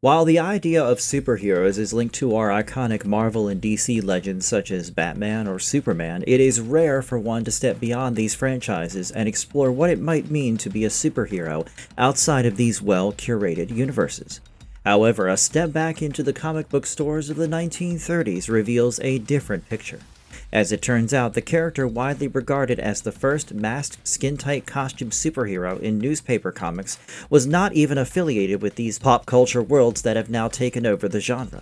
While the idea of superheroes is linked to our iconic Marvel and DC legends such as Batman or Superman, it is rare for one to step beyond these franchises and explore what it might mean to be a superhero outside of these well-curated universes. However, a step back into the comic book stores of the 1930s reveals a different picture. As it turns out, the character widely regarded as the first masked, skin-tight costume superhero in newspaper comics was not even affiliated with these pop culture worlds that have now taken over the genre.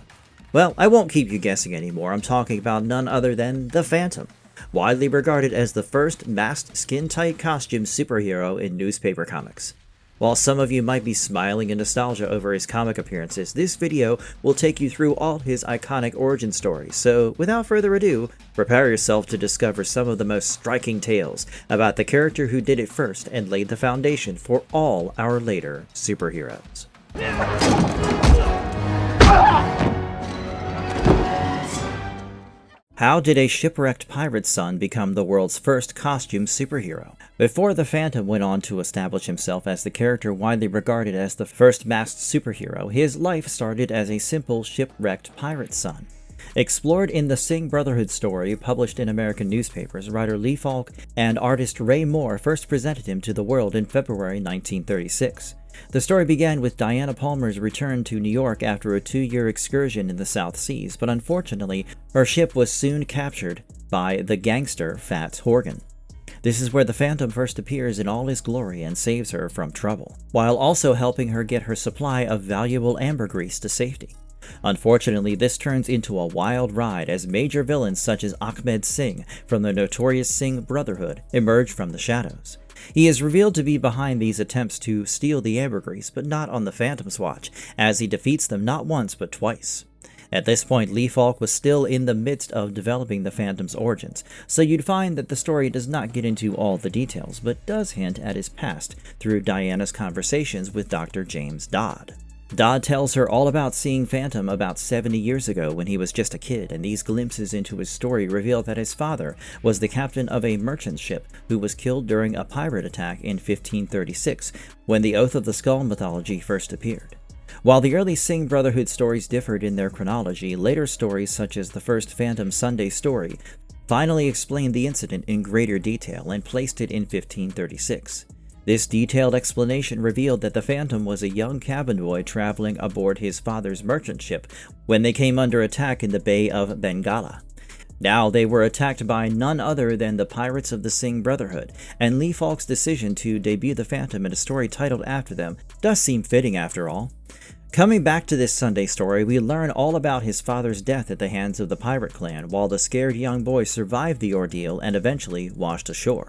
Well, I won't keep you guessing anymore. I'm talking about none other than the Phantom, widely regarded as the first masked, skin-tight costume superhero in newspaper comics. While some of you might be smiling in nostalgia over his comic appearances, this video will take you through all his iconic origin stories, so without further ado, prepare yourself to discover some of the most striking tales about the character who did it first and laid the foundation for all our later superheroes. How did a shipwrecked pirate's son become the world's first costume superhero? Before the Phantom went on to establish himself as the character widely regarded as the first masked superhero, his life started as a simple shipwrecked pirate's son. Explored in the Singh Brotherhood story published in American newspapers, writer Lee Falk and artist Ray Moore first presented him to the world in February 1936. The story began with Diana Palmer's return to New York after a 2-year excursion in the South Seas, but unfortunately, her ship was soon captured by the gangster Fats Horgan. This is where the Phantom first appears in all his glory and saves her from trouble, while also helping her get her supply of valuable ambergris to safety. Unfortunately, this turns into a wild ride as major villains such as Ahmed Singh from the notorious Singh Brotherhood emerge from the shadows. He is revealed to be behind these attempts to steal the ambergris, but not on the Phantom's watch, as he defeats them not once but twice. At this point, Lee Falk was still in the midst of developing the Phantom's origins, so you'd find that the story does not get into all the details, but does hint at his past through Diana's conversations with Dr. James Dodd. Dodd tells her all about seeing Phantom about 70 years ago when he was just a kid, and these glimpses into his story reveal that his father was the captain of a merchant ship who was killed during a pirate attack in 1536, when the Oath of the Skull mythology first appeared. While the early Singh Brotherhood stories differed in their chronology, later stories such as the first Phantom Sunday story finally explained the incident in greater detail and placed it in 1536. This detailed explanation revealed that the Phantom was a young cabin boy traveling aboard his father's merchant ship when they came under attack in the Bay of Bengala. Now they were attacked by none other than the pirates of the Singh Brotherhood, and Lee Falk's decision to debut the Phantom in a story titled after them does seem fitting after all. Coming back to this Sunday story, we learn all about his father's death at the hands of the pirate clan, while the scared young boy survived the ordeal and eventually washed ashore.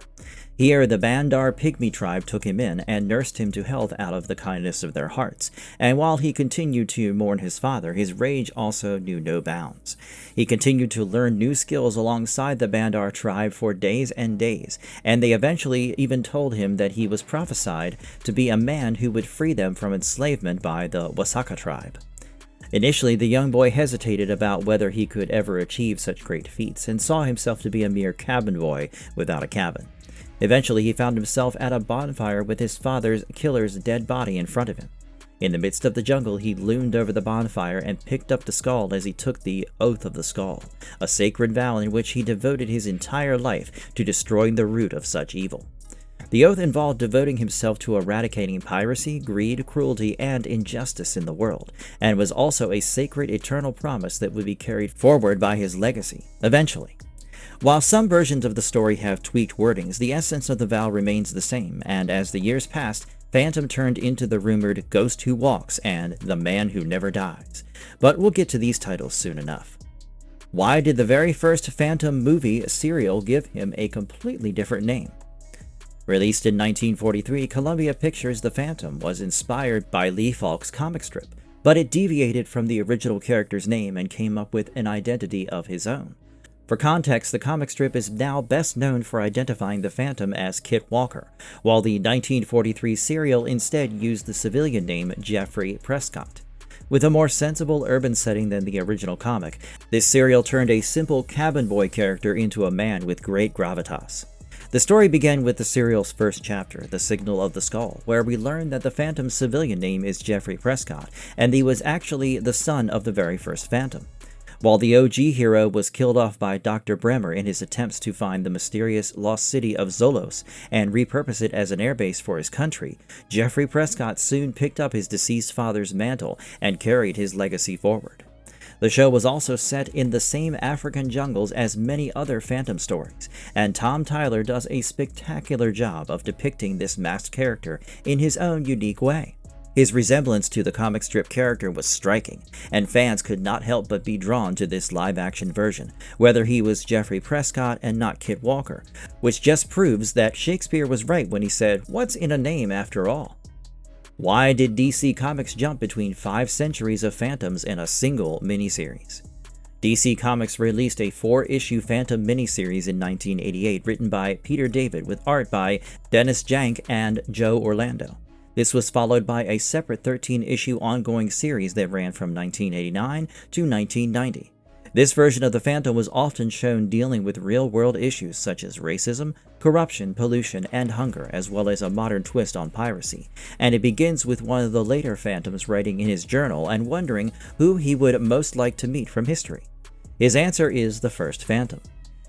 Here, the Bandar Pygmy tribe took him in and nursed him to health out of the kindness of their hearts, and while he continued to mourn his father, his rage also knew no bounds. He continued to learn new skills alongside the Bandar tribe for days and days, and they eventually even told him that he was prophesied to be a man who would free them from enslavement by the Wasaka tribe. Initially, the young boy hesitated about whether he could ever achieve such great feats, and saw himself to be a mere cabin boy without a cabin. Eventually, he found himself at a bonfire with his father's killer's dead body in front of him. In the midst of the jungle, he loomed over the bonfire and picked up the skull as he took the Oath of the Skull, a sacred vow in which he devoted his entire life to destroying the root of such evil. The oath involved devoting himself to eradicating piracy, greed, cruelty, and injustice in the world, and was also a sacred eternal promise that would be carried forward by his legacy, eventually. While some versions of the story have tweaked wordings, the essence of the vow remains the same, and as the years passed, Phantom turned into the rumored Ghost Who Walks and The Man Who Never Dies. But we'll get to these titles soon enough. Why did the very first Phantom movie serial give him a completely different name? Released in 1943, Columbia Pictures' The Phantom was inspired by Lee Falk's comic strip, but it deviated from the original character's name and came up with an identity of his own. For context, the comic strip is now best known for identifying the Phantom as Kit Walker, while the 1943 serial instead used the civilian name Jeffrey Prescott. With a more sensible urban setting than the original comic, this serial turned a simple cabin boy character into a man with great gravitas. The story began with the serial's first chapter, The Signal of the Skull, where we learn that the Phantom's civilian name is Jeffrey Prescott, and he was actually the son of the very first Phantom. While the OG hero was killed off by Dr. Bremer in his attempts to find the mysterious lost city of Zolos and repurpose it as an airbase for his country, Jeffrey Prescott soon picked up his deceased father's mantle and carried his legacy forward. The show was also set in the same African jungles as many other Phantom stories, and Tom Tyler does a spectacular job of depicting this masked character in his own unique way. His resemblance to the comic strip character was striking, and fans could not help but be drawn to this live-action version, whether he was Jeffrey Prescott and not Kit Walker, which just proves that Shakespeare was right when he said, "What's in a name after all?" Why did DC Comics jump between 5 centuries of Phantoms in a single miniseries? DC Comics released a 4-issue Phantom miniseries in 1988 written by Peter David with art by Dennis Jank and Joe Orlando. This was followed by a separate 13-issue ongoing series that ran from 1989 to 1990. This version of the Phantom was often shown dealing with real-world issues such as racism, corruption, pollution, and hunger, as well as a modern twist on piracy, and it begins with one of the later Phantoms writing in his journal and wondering who he would most like to meet from history. His answer is the first Phantom.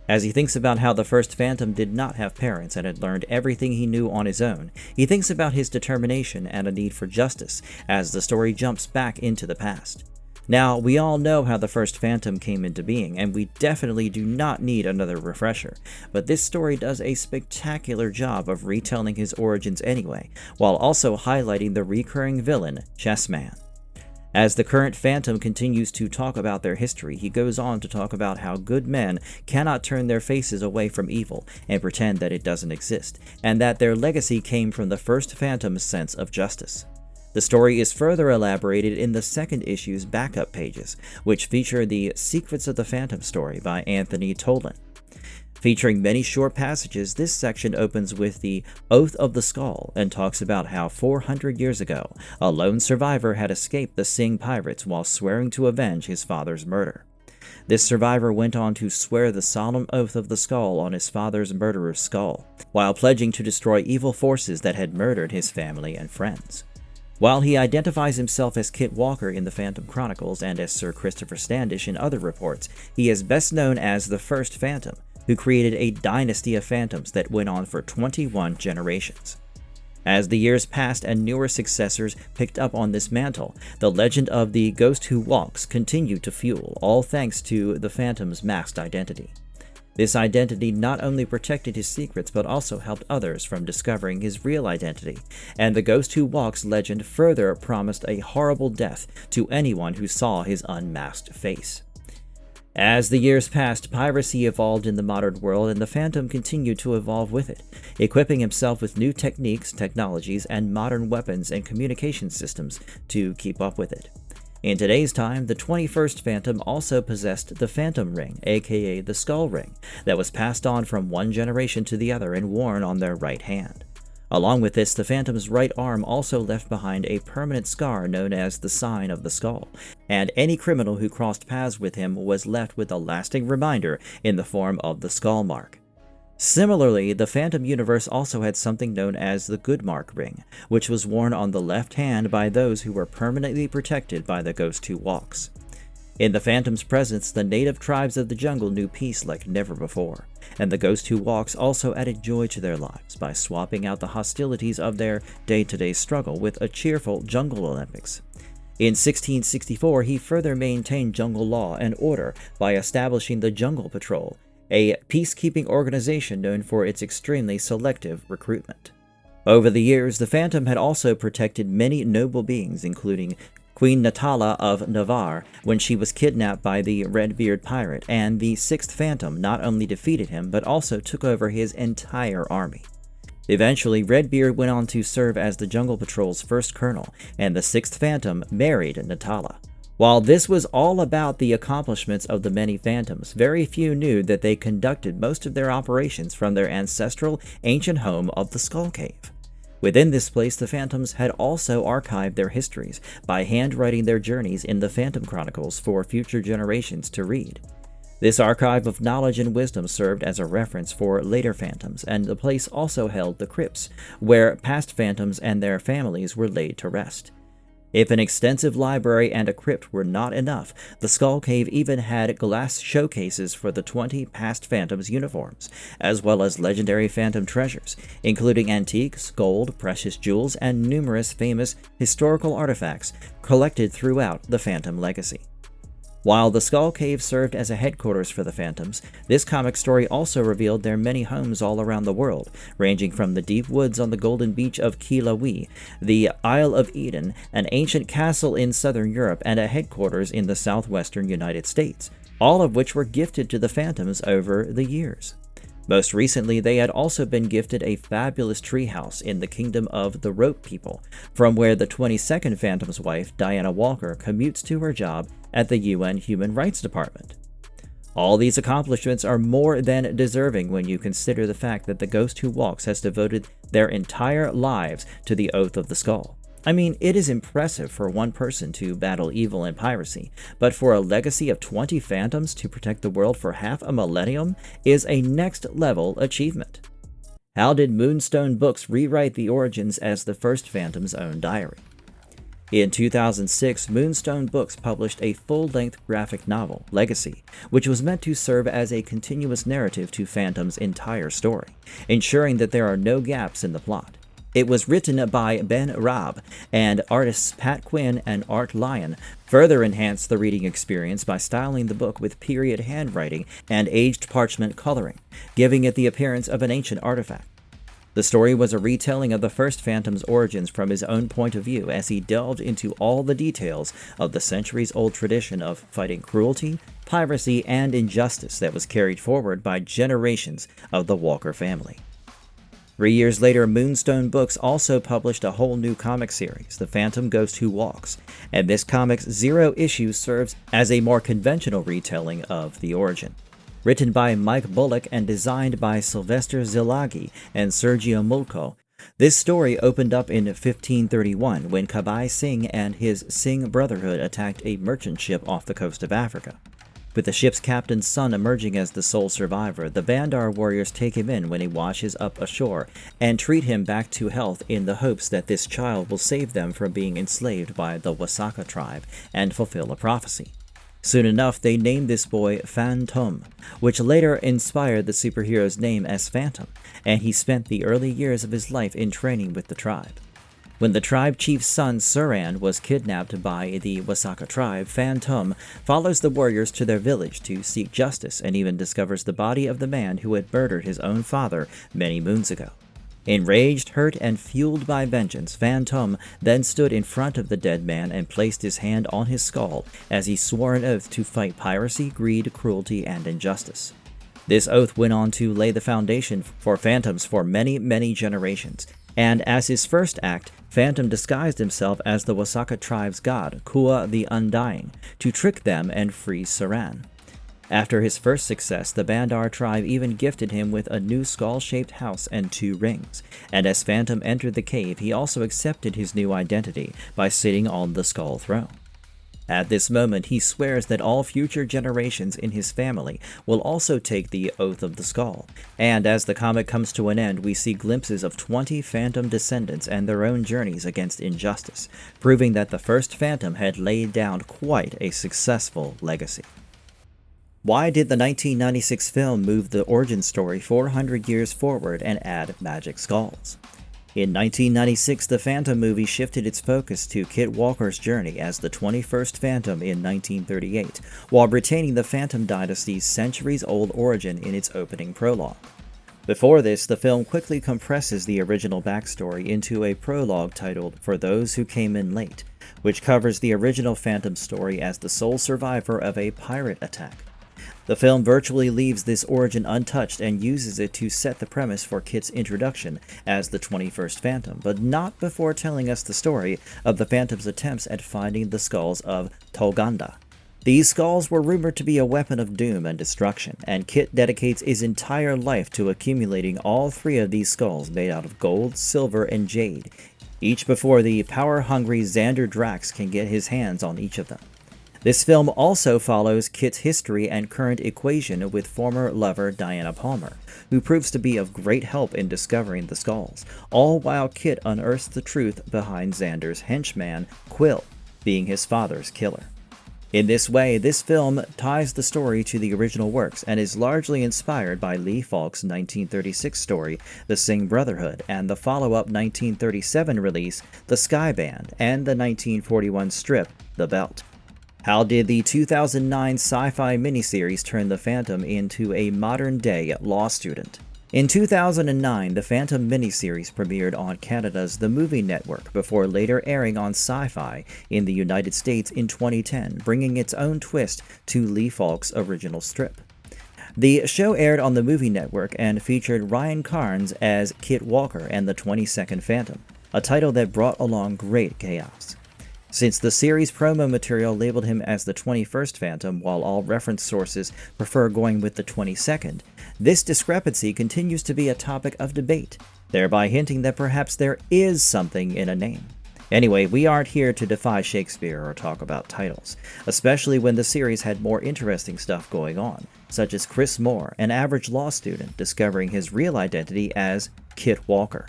As he thinks about how the first Phantom did not have parents and had learned everything he knew on his own, he thinks about his determination and a need for justice as the story jumps back into the past. Now, we all know how the first Phantom came into being, and we definitely do not need another refresher, but this story does a spectacular job of retelling his origins anyway, while also highlighting the recurring villain, Chessman. As the current Phantom continues to talk about their history, he goes on to talk about how good men cannot turn their faces away from evil and pretend that it doesn't exist, and that their legacy came from the first Phantom's sense of justice. The story is further elaborated in the second issue's backup pages, which feature the Secrets of the Phantom story by Anthony Tolan. Featuring many short passages, this section opens with the Oath of the Skull and talks about how 400 years ago, a lone survivor had escaped the Sing pirates while swearing to avenge his father's murder. This survivor went on to swear the solemn Oath of the Skull on his father's murderer's skull, while pledging to destroy evil forces that had murdered his family and friends. While he identifies himself as Kit Walker in the Phantom Chronicles and as Sir Christopher Standish in other reports, he is best known as the first Phantom, who created a dynasty of Phantoms that went on for 21 generations. As the years passed and newer successors picked up on this mantle, the legend of the Ghost Who Walks continued to fuel, all thanks to the Phantom's masked identity. This identity not only protected his secrets but also helped others from discovering his real identity, and the Ghost Who Walks legend further promised a horrible death to anyone who saw his unmasked face. As the years passed, piracy evolved in the modern world and the Phantom continued to evolve with it, equipping himself with new techniques, technologies, and modern weapons and communication systems to keep up with it. In today's time, the 21st Phantom also possessed the Phantom Ring, aka the Skull Ring, that was passed on from one generation to the other and worn on their right hand. Along with this, the Phantom's right arm also left behind a permanent scar known as the Sign of the Skull, and any criminal who crossed paths with him was left with a lasting reminder in the form of the Skull Mark. Similarly, the Phantom universe also had something known as the Good Mark Ring, which was worn on the left hand by those who were permanently protected by the Ghost Who Walks. In the Phantom's presence, the native tribes of the jungle knew peace like never before, and the Ghost Who Walks also added joy to their lives by swapping out the hostilities of their day-to-day struggle with a cheerful Jungle Olympics. In 1664, he further maintained jungle law and order by establishing the Jungle Patrol, a peacekeeping organization known for its extremely selective recruitment. Over the years, the Phantom had also protected many noble beings, including Queen Natala of Navarre when she was kidnapped by the Redbeard pirate, and the Sixth Phantom not only defeated him but also took over his entire army. Eventually, Redbeard went on to serve as the Jungle Patrol's first colonel, and the Sixth Phantom married Natala. While this was all about the accomplishments of the many Phantoms, very few knew that they conducted most of their operations from their ancestral ancient home of the Skull Cave. Within this place, the Phantoms had also archived their histories by handwriting their journeys in the Phantom Chronicles for future generations to read. This archive of knowledge and wisdom served as a reference for later phantoms, and the place also held the crypts, where past phantoms and their families were laid to rest. If an extensive library and a crypt were not enough, the Skull Cave even had glass showcases for the 20 past Phantoms' uniforms, as well as legendary Phantom treasures, including antiques, gold, precious jewels, and numerous famous historical artifacts collected throughout the Phantom legacy. While the Skull Cave served as a headquarters for the Phantoms, this comic story also revealed their many homes all around the world, ranging from the deep woods on the golden beach of Kilauea, the Isle of Eden, an ancient castle in southern Europe, and a headquarters in the southwestern United States, all of which were gifted to the Phantoms over the years. Most recently, they had also been gifted a fabulous treehouse in the kingdom of the Rope People, from where the 22nd Phantom's wife, Diana Walker, commutes to her job at the UN Human Rights Department. All these accomplishments are more than deserving when you consider the fact that the Ghost Who Walks has devoted their entire lives to the Oath of the Skull. I mean, it is impressive for one person to battle evil and piracy, but for a legacy of 20 Phantoms to protect the world for half a millennium is a next-level achievement. How did Moonstone Books rewrite the origins as the first Phantom's own diary? In 2006, Moonstone Books published a full-length graphic novel, Legacy, which was meant to serve as a continuous narrative to Phantom's entire story, ensuring that there are no gaps in the plot. It was written by Ben Raab, and artists Pat Quinn and Art Lyon further enhanced the reading experience by styling the book with period handwriting and aged parchment coloring, giving it the appearance of an ancient artifact. The story was a retelling of the first Phantom's origins from his own point of view as he delved into all the details of the centuries-old tradition of fighting cruelty, piracy, and injustice that was carried forward by generations of the Walker family. 3 years later, Moonstone Books also published a whole new comic series, The Phantom Ghost Who Walks, and this comic's 0 issue serves as a more conventional retelling of the origin. Written by Mike Bullock and designed by Sylvester Zilagi and Sergio Mulco, this story opened up in 1531 when Kabai Singh and his Singh Brotherhood attacked a merchant ship off the coast of Africa. With the ship's captain's son emerging as the sole survivor, the Bandar warriors take him in when he washes up ashore and treat him back to health in the hopes that this child will save them from being enslaved by the Wasaka tribe and fulfill a prophecy. Soon enough, they named this boy Phantom, which later inspired the superhero's name as Phantom, and he spent the early years of his life in training with the tribe. When the tribe chief's son Suran was kidnapped by the Wasaka tribe, Phantom follows the warriors to their village to seek justice and even discovers the body of the man who had murdered his own father many moons ago. Enraged, hurt, and fueled by vengeance, Phantom then stood in front of the dead man and placed his hand on his skull as he swore an oath to fight piracy, greed, cruelty, and injustice. This oath went on to lay the foundation for Phantoms for many, many generations, and as his first act, Phantom disguised himself as the Wasaka tribe's god, Kua the Undying, to trick them and free Suran. After his first success, the Bandar tribe even gifted him with a new skull-shaped house and 2 rings, and as Phantom entered the cave, he also accepted his new identity by sitting on the skull throne. At this moment, he swears that all future generations in his family will also take the Oath of the Skull, and as the comic comes to an end, we see glimpses of 20 Phantom descendants and their own journeys against injustice, proving that the first Phantom had laid down quite a successful legacy. Why did the 1996 film move the origin story 400 years forward and add magic skulls? In 1996, the Phantom movie shifted its focus to Kit Walker's journey as the 21st Phantom in 1938, while retaining the Phantom Dynasty's centuries-old origin in its opening prologue. Before this, the film quickly compresses the original backstory into a prologue titled For Those Who Came In Late, which covers the original Phantom story as the sole survivor of a pirate attack. The film virtually leaves this origin untouched and uses it to set the premise for Kit's introduction as the 21st Phantom, but not before telling us the story of the Phantom's attempts at finding the skulls of Tolganda. These skulls were rumored to be a weapon of doom and destruction, and Kit dedicates his entire life to accumulating all 3 of these skulls made out of gold, silver, and jade, each before the power-hungry Xander Drax can get his hands on each of them. This film also follows Kit's history and current equation with former lover Diana Palmer, who proves to be of great help in discovering the skulls, all while Kit unearths the truth behind Xander's henchman, Quill, being his father's killer. In this way, this film ties the story to the original works and is largely inspired by Lee Falk's 1936 story, The Singh Brotherhood, and the follow-up 1937 release, The Sky Band, and the 1941 strip, The Belt. How did the 2009 sci-fi miniseries turn the Phantom into a modern-day law student? In 2009, the Phantom miniseries premiered on Canada's The Movie Network before later airing on Sci-Fi in the United States in 2010, bringing its own twist to Lee Falk's original strip. The show aired on the Movie Network and featured Ryan Carnes as Kit Walker and the 22nd Phantom, a title that brought along great chaos. Since the series promo material labeled him as the 21st Phantom, while all reference sources prefer going with the 22nd, this discrepancy continues to be a topic of debate, thereby hinting that perhaps there is something in a name. Anyway, we aren't here to defy Shakespeare or talk about titles, especially when the series had more interesting stuff going on, such as Chris Moore, an average law student, discovering his real identity as Kit Walker.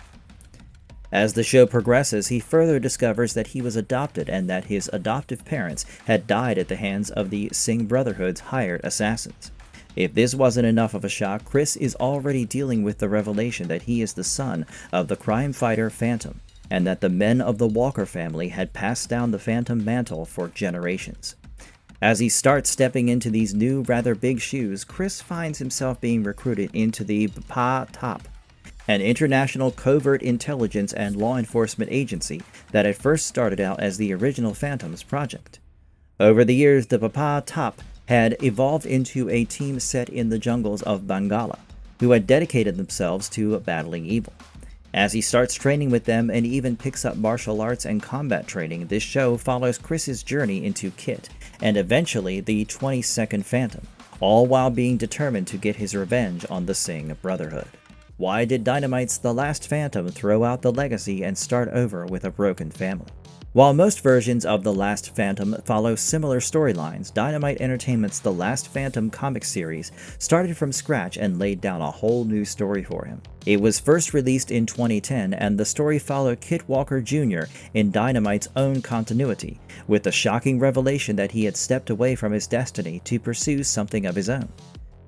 As the show progresses, he further discovers that he was adopted and that his adoptive parents had died at the hands of the Singh Brotherhood's hired assassins. If this wasn't enough of a shock, Chris is already dealing with the revelation that he is the son of the crime fighter Phantom, and that the men of the Walker family had passed down the Phantom mantle for generations. As he starts stepping into these new, rather big shoes, Chris finds himself being recruited into the BPA-TOP, an international covert intelligence and law enforcement agency that at first started out as the original Phantom's project. Over the years, the BPA-TOP had evolved into a team set in the jungles of Bengala, who had dedicated themselves to battling evil. As he starts training with them and even picks up martial arts and combat training, this show follows Chris's journey into Kit, and eventually the 22nd Phantom, all while being determined to get his revenge on the Singh Brotherhood. Why did Dynamite's The Last Phantom throw out the legacy and start over with a broken family? While most versions of The Last Phantom follow similar storylines, Dynamite Entertainment's The Last Phantom comic series started from scratch and laid down a whole new story for him. It was first released in 2010, and the story followed Kit Walker Jr. in Dynamite's own continuity, with the shocking revelation that he had stepped away from his destiny to pursue something of his own.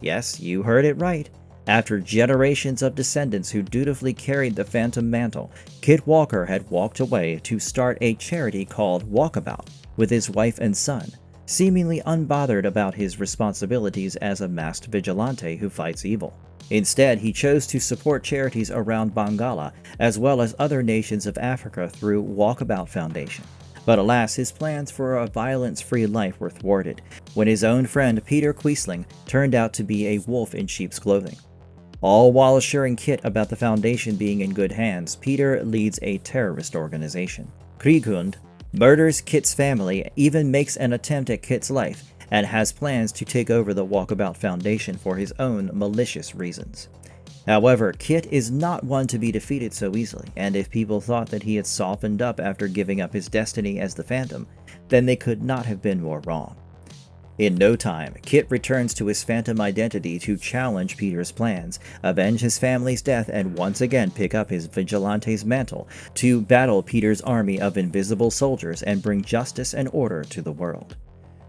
Yes, you heard it right. After generations of descendants who dutifully carried the Phantom mantle, Kit Walker had walked away to start a charity called Walkabout with his wife and son, seemingly unbothered about his responsibilities as a masked vigilante who fights evil. Instead, he chose to support charities around Bengala as well as other nations of Africa through Walkabout Foundation. But alas, his plans for a violence-free life were thwarted when his own friend Peter Quisling turned out to be a wolf in sheep's clothing. All while assuring Kit about the Foundation being in good hands, Peter leads a terrorist organization. Krieghund murders Kit's family, even makes an attempt at Kit's life, and has plans to take over the Walkabout Foundation for his own malicious reasons. However, Kit is not one to be defeated so easily, and if people thought that he had softened up after giving up his destiny as the Phantom, then they could not have been more wrong. In no time, Kit returns to his Phantom identity to challenge Peter's plans, avenge his family's death, and once again pick up his vigilante's mantle to battle Peter's army of invisible soldiers and bring justice and order to the world.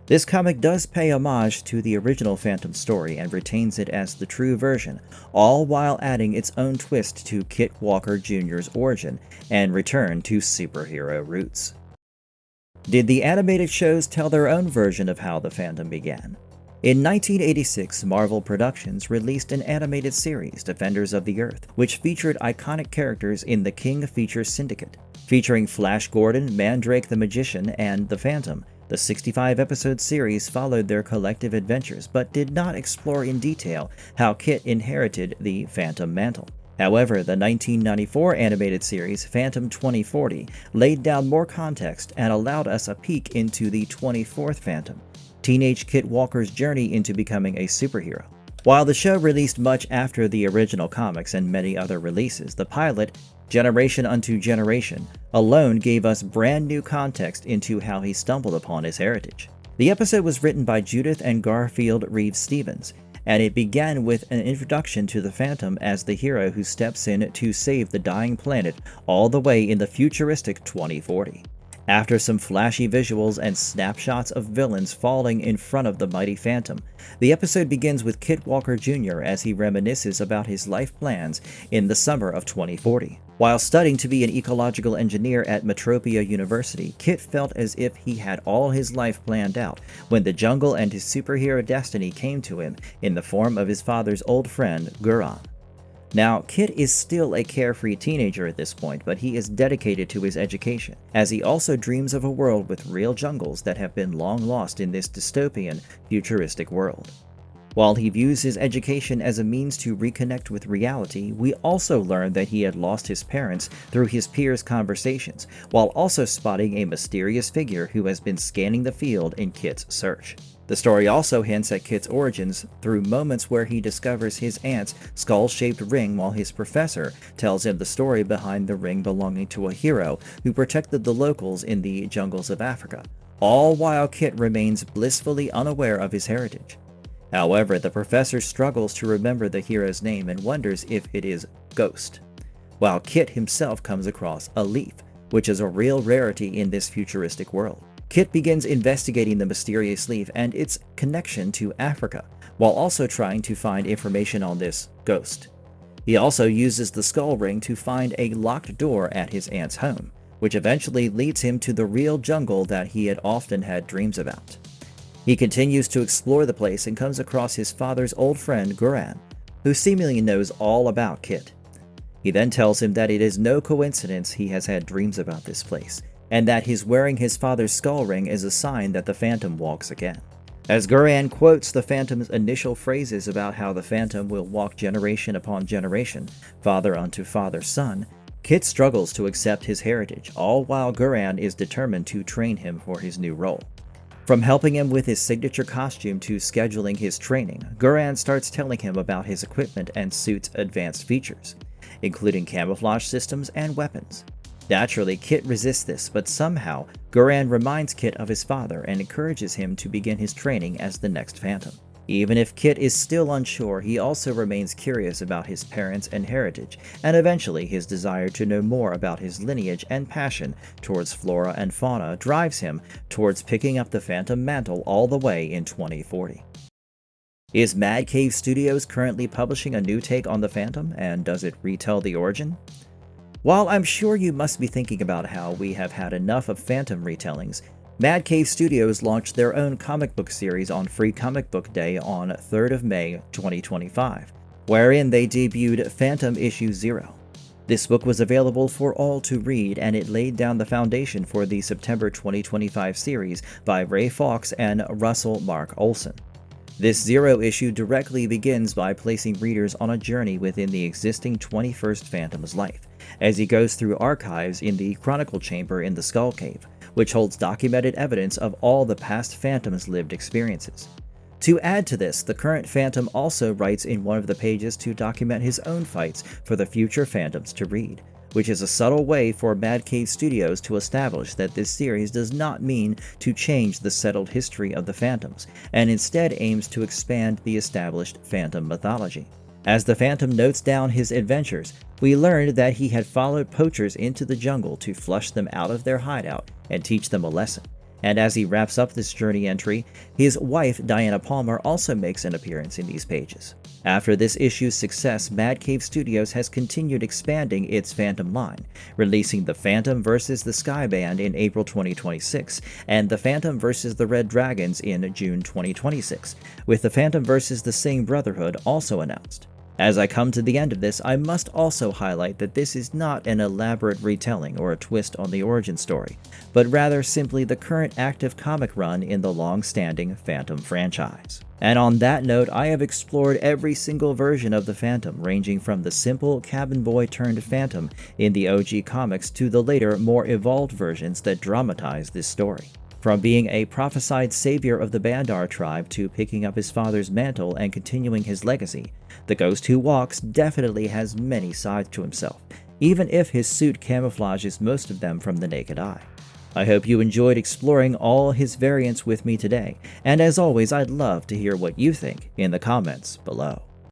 This comic does pay homage to the original Phantom story and retains it as the true version, all while adding its own twist to Kit Walker Jr.'s origin and return to superhero roots. Did the animated shows tell their own version of how the Phantom began? In 1986, Marvel Productions released an animated series, Defenders of the Earth, which featured iconic characters in the King Features Syndicate. Featuring Flash Gordon, Mandrake the Magician, and the Phantom, the 65-episode series followed their collective adventures, but did not explore in detail how Kit inherited the Phantom mantle. However, the 1994 animated series Phantom 2040 laid down more context and allowed us a peek into the 24th Phantom, teenage Kit Walker's journey into becoming a superhero. While the show released much after the original comics and many other releases, the pilot, Generation Unto Generation, alone gave us brand new context into how he stumbled upon his heritage. The episode was written by Judith and Garfield Reeves-Stevens, and it began with an introduction to the Phantom as the hero who steps in to save the dying planet all the way in the futuristic 2040. After some flashy visuals and snapshots of villains falling in front of the mighty Phantom, the episode begins with Kit Walker Jr. as he reminisces about his life plans in the summer of 2040. While studying to be an ecological engineer at Metropia University, Kit felt as if he had all his life planned out when the jungle and his superhero destiny came to him in the form of his father's old friend, Guran. Now, Kit is still a carefree teenager at this point, but he is dedicated to his education, as he also dreams of a world with real jungles that have been long lost in this dystopian, futuristic world. While he views his education as a means to reconnect with reality, we also learn that he had lost his parents through his peers' conversations, while also spotting a mysterious figure who has been scanning the field in Kit's search. The story also hints at Kit's origins through moments where he discovers his aunt's skull-shaped ring while his professor tells him the story behind the ring belonging to a hero who protected the locals in the jungles of Africa, all while Kit remains blissfully unaware of his heritage. However, the professor struggles to remember the hero's name and wonders if it is Ghost, while Kit himself comes across a leaf, which is a real rarity in this futuristic world. Kit begins investigating the mysterious leaf and its connection to Africa, while also trying to find information on this Ghost. He also uses the skull ring to find a locked door at his aunt's home, which eventually leads him to the real jungle that he had often had dreams about. He continues to explore the place and comes across his father's old friend Guran, who seemingly knows all about Kit. He then tells him that it is no coincidence he has had dreams about this place, and that his wearing his father's skull ring is a sign that the Phantom walks again. As Guran quotes the Phantom's initial phrases about how the Phantom will walk generation upon generation, father unto father son, Kit struggles to accept his heritage, all while Guran is determined to train him for his new role. From helping him with his signature costume to scheduling his training, Guran starts telling him about his equipment and suit's advanced features, including camouflage systems and weapons. Naturally, Kit resists this, but somehow, Guran reminds Kit of his father and encourages him to begin his training as the next Phantom. Even if Kit is still unsure, he also remains curious about his parents and heritage, and eventually his desire to know more about his lineage and passion towards flora and fauna drives him towards picking up the Phantom mantle all the way in 2040. Is Mad Cave Studios currently publishing a new take on the Phantom, and does it retell the origin? While I'm sure you must be thinking about how we have had enough of Phantom retellings, Mad Cave Studios launched their own comic book series on Free Comic Book Day on 3rd of May 2025, wherein they debuted Phantom Issue 0. This book was available for all to read, and it laid down the foundation for the September 2025 series by Ray Fawkes and Russell Mark Olson. This 0 issue directly begins by placing readers on a journey within the existing 21st Phantom's life, as he goes through archives in the Chronicle Chamber in the Skull Cave, which holds documented evidence of all the past Phantom's lived experiences. To add to this, the current Phantom also writes in one of the pages to document his own fights for the future Phantoms to read, which is a subtle way for Mad Cave Studios to establish that this series does not mean to change the settled history of the Phantoms, and instead aims to expand the established Phantom mythology. As the Phantom notes down his adventures, we learned that he had followed poachers into the jungle to flush them out of their hideout and teach them a lesson. And as he wraps up this journey entry, his wife Diana Palmer also makes an appearance in these pages. After this issue's success, Mad Cave Studios has continued expanding its Phantom line, releasing The Phantom vs. the Sky Band in April 2026, and The Phantom vs. the Red Dragons in June 2026, with The Phantom vs. the Singh Brotherhood also announced. As I come to the end of this, I must also highlight that this is not an elaborate retelling or a twist on the origin story, but rather simply the current active comic run in the long-standing Phantom franchise. And on that note, I have explored every single version of the Phantom, ranging from the simple cabin boy turned Phantom in the OG comics to the later, more evolved versions that dramatize this story. From being a prophesied savior of the Bandar tribe to picking up his father's mantle and continuing his legacy, the Ghost Who Walks definitely has many sides to himself, even if his suit camouflages most of them from the naked eye. I hope you enjoyed exploring all his variants with me today, and as always, I'd love to hear what you think in the comments below.